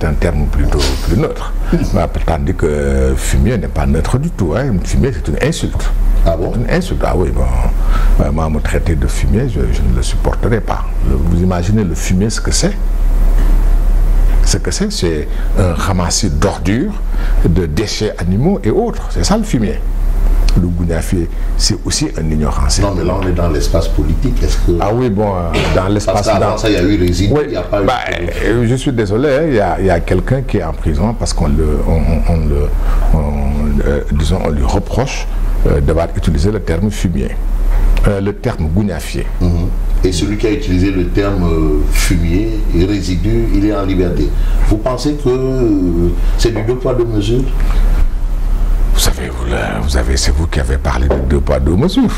un terme plutôt plus neutre. Tandis que fumier n'est pas neutre du tout. Hein. Fumier, c'est une insulte. Ah bon? Une insulte. Ah oui, bon. Moi, me traiter de fumier, je ne le supporterai pas. Vous imaginez le fumier, ce que c'est? Ce que c'est un ramassis d'ordures, de déchets animaux et autres. C'est ça le fumier. Le gouniafier, c'est aussi un ignorant. Non, mais là, on est dans l'espace politique. Est-ce que... Ah oui, bon, dans l'espace... Parce qu'avant ça, il y a eu résidu, oui, il n'y a pas eu... Je suis désolé, hein, il y a quelqu'un qui est en prison parce qu'on disons, on lui reproche d'avoir utilisé le terme fumier, le terme gouniafier. Et celui qui a utilisé le terme fumier et résidu, il est en liberté. Vous pensez que c'est du 2 poids 2 mesures? Vous savez, c'est vous qui avez parlé de 2 poids 2 mesures.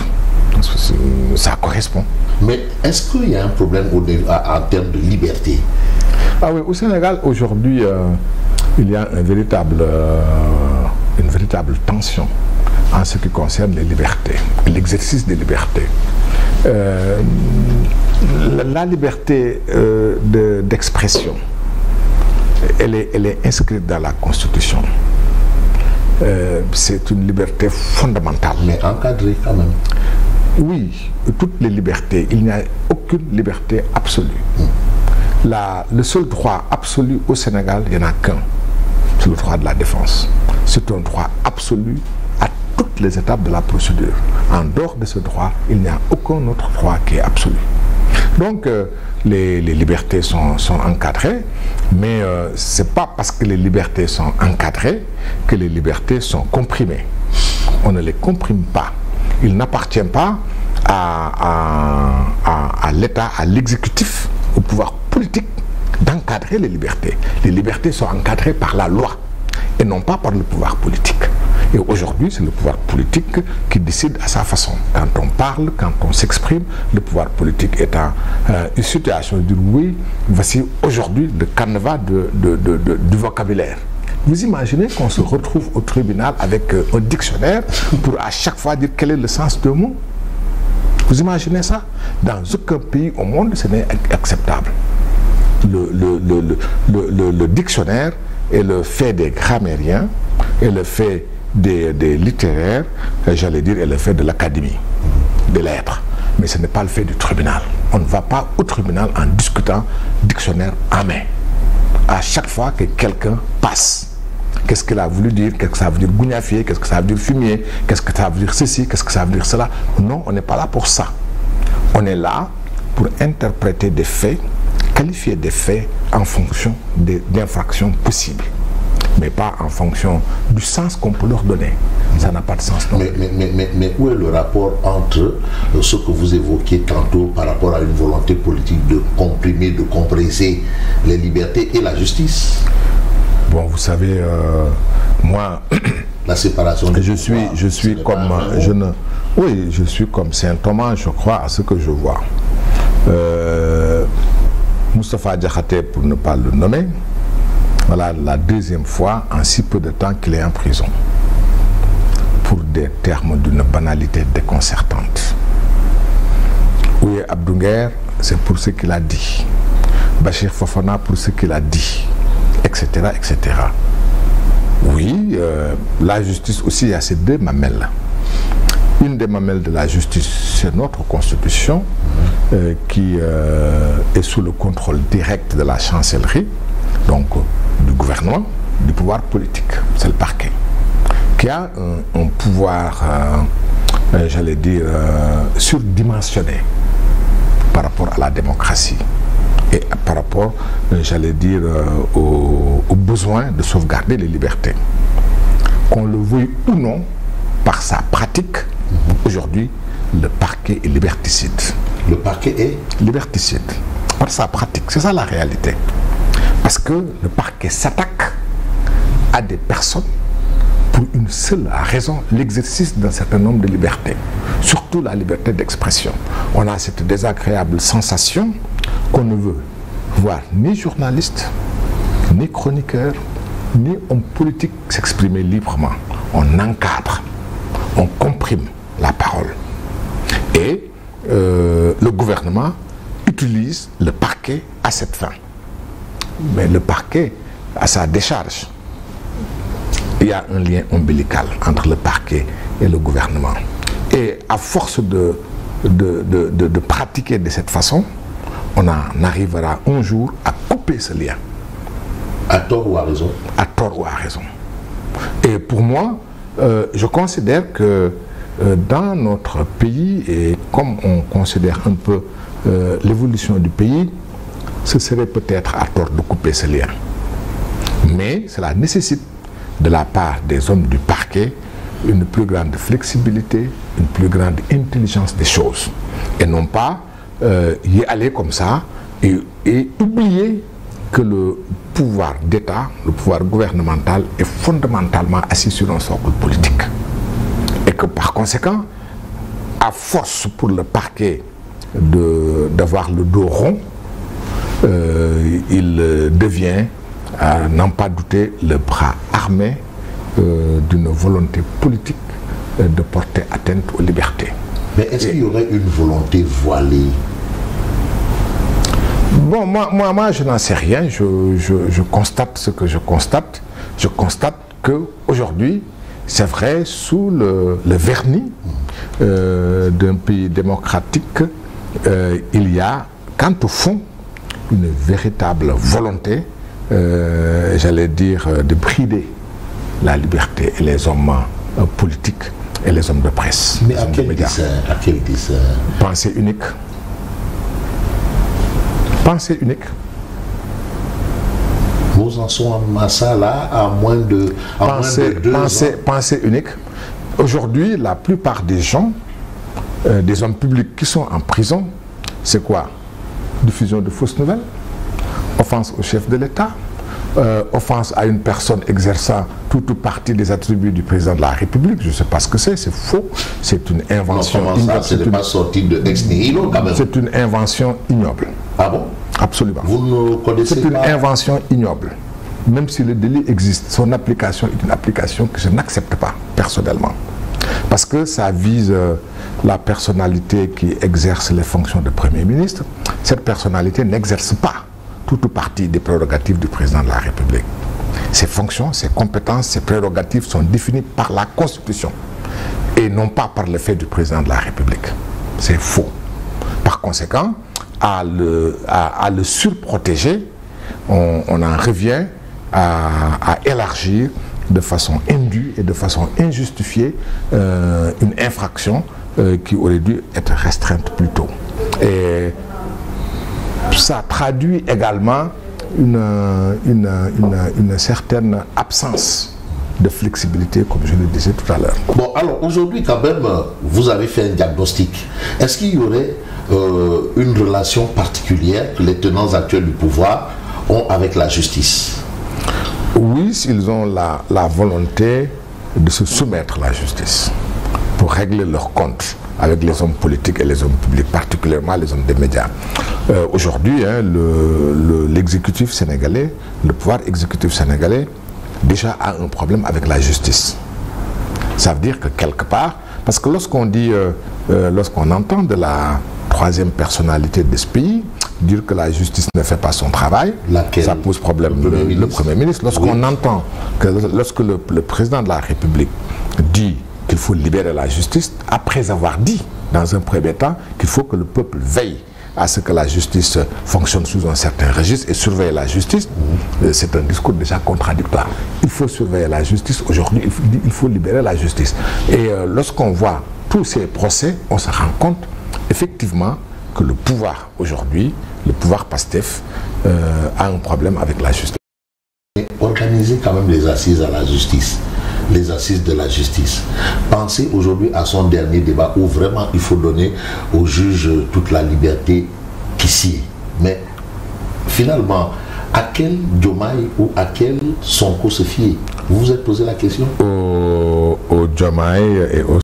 Ça correspond. Mais est-ce qu'il y a un problème en termes de liberté? Ah oui, au Sénégal, aujourd'hui, il y a une véritable tension en ce qui concerne les libertés, l'exercice des libertés. La liberté d'expression, elle est inscrite dans la Constitution. C'est une liberté fondamentale. Mais encadrée quand même. Oui, toutes les libertés. Il n'y a aucune liberté absolue. Le seul droit absolu au Sénégal, il n'y en a qu'un. C'est le droit de la défense. C'est un droit absolu à toutes les étapes de la procédure. En dehors de ce droit, il n'y a aucun autre droit qui est absolu. Donc, les libertés sont encadrées, mais ce n'est pas parce que les libertés sont encadrées que les libertés sont comprimées. On ne les comprime pas. Il n'appartient pas à l'État, à l'exécutif, au pouvoir politique d'encadrer les libertés. Les libertés sont encadrées par la loi et non pas par le pouvoir politique. Et aujourd'hui, c'est le pouvoir politique qui décide à sa façon. Quand on parle, quand on s'exprime, le pouvoir politique est en une situation de dire oui, voici aujourd'hui le canevas du vocabulaire. Vous imaginez qu'on se retrouve au tribunal avec un dictionnaire pour à chaque fois dire quel est le sens d'un mot? Vous imaginez ça? Dans aucun pays au monde, ce n'est acceptable. Le dictionnaire est le fait des grammairiens et le fait des littéraires, j'allais dire, est le fait de l'académie des lettres. Mais ce n'est pas le fait du tribunal. On ne va pas au tribunal en discutant dictionnaire en main. À chaque fois que quelqu'un passe, qu'est-ce qu'il a voulu dire, qu'est-ce que ça veut dire gouniafier, qu'est-ce que ça veut dire fumier, qu'est-ce que ça veut dire ceci, qu'est-ce que ça veut dire cela. Non, on n'est pas là pour ça. On est là pour interpréter des faits, qualifier des faits en fonction d'infractions possibles, mais pas en fonction du sens qu'on peut leur donner. Ça n'a pas de sens. Non. Mais où est le rapport entre ce que vous évoquiez tantôt par rapport à une volonté politique de comprimer, de compresser les libertés et la justice? Bon, vous savez, moi, la séparation je suis comme Saint Thomas, je crois à ce que je vois. Moustapha Diakhaté, pour ne pas le nommer, voilà la deuxième fois en si peu de temps qu'il est en prison pour des termes d'une banalité déconcertante. Ouye Abdou Nguer, c'est pour ce qu'il a dit. Bachir Fofana pour ce qu'il a dit, etc., etc. Oui, la justice aussi, il y a ces deux mamelles. Une des mamelles de la justice, c'est notre constitution qui est sous le contrôle direct de la chancellerie, donc du gouvernement, du pouvoir politique, c'est le parquet, qui a un pouvoir, j'allais dire, surdimensionné par rapport à la démocratie et par rapport, j'allais dire, au besoin de sauvegarder les libertés. Qu'on le veuille ou non, par sa pratique, aujourd'hui, le parquet est liberticide. Le parquet est liberticide. Par sa pratique, c'est ça la réalité. Parce que le parquet s'attaque à des personnes pour une seule raison, l'exercice d'un certain nombre de libertés, surtout la liberté d'expression. On a cette désagréable sensation qu'on ne veut voir ni journaliste, ni chroniqueur, ni homme politique s'exprimer librement. On encadre, on comprime la parole. Et le gouvernement utilise le parquet à cette fin. Mais le parquet à sa décharge, il y a un lien ombilical entre le parquet et le gouvernement. Et à force de pratiquer de cette façon, on en arrivera un jour à couper ce lien. À tort ou à raison? À tort ou à raison. Et pour moi, je considère que dans notre pays, et comme on considère un peu l'évolution du pays, ce serait peut-être à tort de couper ce lien. Mais cela nécessite de la part des hommes du parquet une plus grande flexibilité, une plus grande intelligence des choses. Et non pas y aller comme ça et oublier que le pouvoir d'État, le pouvoir gouvernemental est fondamentalement assis sur un socle politique. Et que par conséquent, à force pour le parquet d'avoir le dos rond, il devient, à n'en pas douter, le bras armé d'une volonté politique de porter atteinte aux libertés. Mais est-ce qu'il y aurait une volonté voilée? Bon, moi je n'en sais rien. Je constate ce que je constate. Je constate qu'aujourd'hui, c'est vrai, sous le vernis d'un pays démocratique, il y a, quant au fond, une véritable volonté, j'allais dire, de brider la liberté et les hommes politiques et les hommes de presse. Mais à quel dessein? Pensée unique. Pensée unique. Nous en sommes à ça là, à moins de 2 ans. Pensée unique. Aujourd'hui, la plupart des gens, des hommes publics qui sont en prison, c'est quoi? Diffusion de fausses nouvelles, offense au chef de l'État, offense à une personne exerçant toute ou partie des attributs du président de la République. Je ne sais pas ce que c'est faux. C'est une invention ignoble. Ce n'est pas sorti de ex nihilo quand même. C'est une invention ignoble. Ah bon? Absolument. Vous ne connaissez pas? C'est une invention ignoble. Même si le délit existe, son application est une application que je n'accepte pas personnellement. Parce que ça vise la personnalité qui exerce les fonctions de Premier ministre. Cette personnalité n'exerce pas toute ou partie des prérogatives du président de la République. Ses fonctions, ses compétences, ses prérogatives sont définies par la Constitution et non pas par le fait du président de la République. C'est faux. Par conséquent, à le surprotéger, on en revient à élargir de façon indue et de façon injustifiée une infraction qui aurait dû être restreinte plus tôt. Et ça traduit également une certaine absence de flexibilité, comme je le disais tout à l'heure. Bon, alors aujourd'hui quand même, vous avez fait un diagnostic. Est-ce qu'il y aurait une relation particulière que les tenants actuels du pouvoir ont avec la justice? Oui, ils ont la volonté de se soumettre à la justice pour régler leurs comptes avec les hommes politiques et les hommes publics, particulièrement les hommes des médias. Aujourd'hui, l'exécutif sénégalais, le pouvoir exécutif sénégalais, déjà a un problème avec la justice. Ça veut dire que quelque part, parce que lorsqu'on dit, lorsqu'on entend de la troisième personnalité de ce pays dire que la justice ne fait pas son travail, ça pose problème. Le Premier ministre, lorsqu'on entend que lorsque le président de la République dit qu'il faut libérer la justice, après avoir dit, dans un premier temps, qu'il faut que le peuple veille à ce que la justice fonctionne sous un certain registre et surveiller la justice, c'est un discours déjà contradictoire. Il faut surveiller la justice, aujourd'hui il faut libérer la justice. Et lorsqu'on voit tous ces procès, on se rend compte effectivement que le pouvoir aujourd'hui, le pouvoir PASTEF, a un problème avec la justice. Organiser quand même les assises à la justice, les assises de la justice. Pensez aujourd'hui à son dernier débat où vraiment il faut donner aux juges toute la liberté qui s'y est. Mais finalement, à quel Diomaye ou à quel Sonko se fier? Vous vous êtes posé la question? Au Diomaye et au